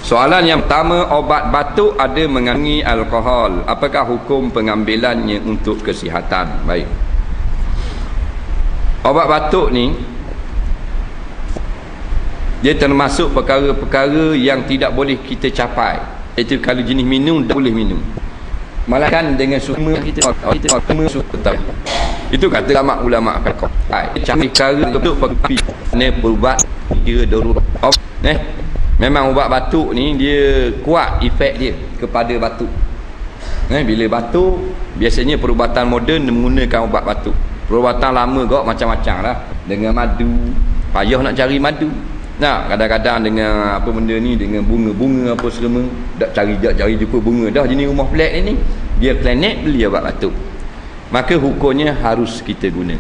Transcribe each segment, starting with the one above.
Soalan yang pertama, obat batuk ada mengandungi alkohol. Apakah hukum pengambilannya untuk kesihatan? Baik. Obat batuk ni dia termasuk perkara-perkara yang tidak boleh kita capai. Itu kalau jenis minum tak boleh minum. Malahkan dengan semua kita tahu. Itu kata ulama fiqh. Cari perkara untuk pergi berubat kira darurat. Memang ubat batuk ni dia kuat efek dia kepada batuk. Bila batuk, biasanya perubatan moden menggunakan ubat batuk. Perubatan lama kok macam-macam lah. Dengan madu, payah nak cari madu. Nah, kadang-kadang dengan apa benda ni, dengan bunga-bunga apa semua, dak cari jumpa bunga dah jenis rumah flat ni. Dia planet beli ubat batuk. Maka hukumnya harus kita guna.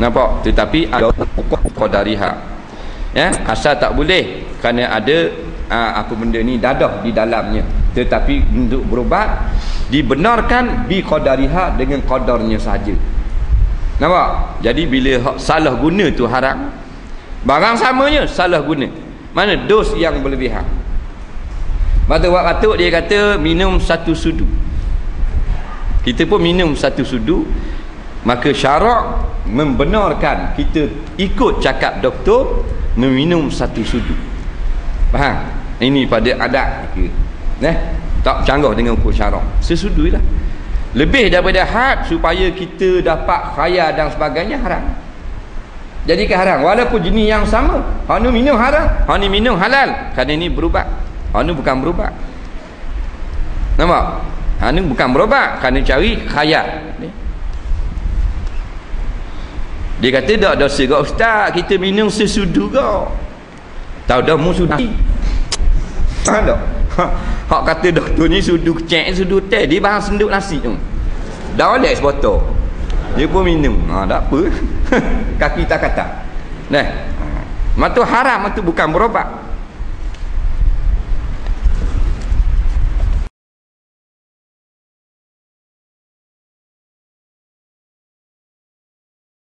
Nampak? Tetapi ada hukum qadariha. Ya, asal tak boleh kerana ada apa benda ni dadah di dalamnya. Tetapi untuk berubat dibenarkan bi qadariha, dengan qadarnya saja. Nampak? Jadi bila salah guna tu haram. Barang samanya salah guna. Mana dos yang berlebihan. Batuk dia kata minum 1 sudu. Kita pun minum 1 sudu. Maka syarak membenarkan kita ikut cakap doktor meminum 1 sudu. Faham? Ini pada adat tak canggah dengan hukum syarak. Sesudu lah. Lebih daripada had supaya kita dapat khayal dan sebagainya haram. Jadi ke haram walaupun jenis yang sama. Hak ni minum haram, hak ni minum halal. Kerana ini berubat. Hak ni bukan berubat. Nampak? Hak ni bukan berubat, kerana cari khayal. Dia kata tak dosa kau ustaz, kita minum sesudu kau. Tahu dah mu sudu. Faham tak? Hak kata doktor ni sudu kecek, sudu teh, dia bahan senduk nasi tu. Dah oleh sebotol. Dia pun minum. Tak apa. Kaki tak kata. Matu haram, itu bukan berobat.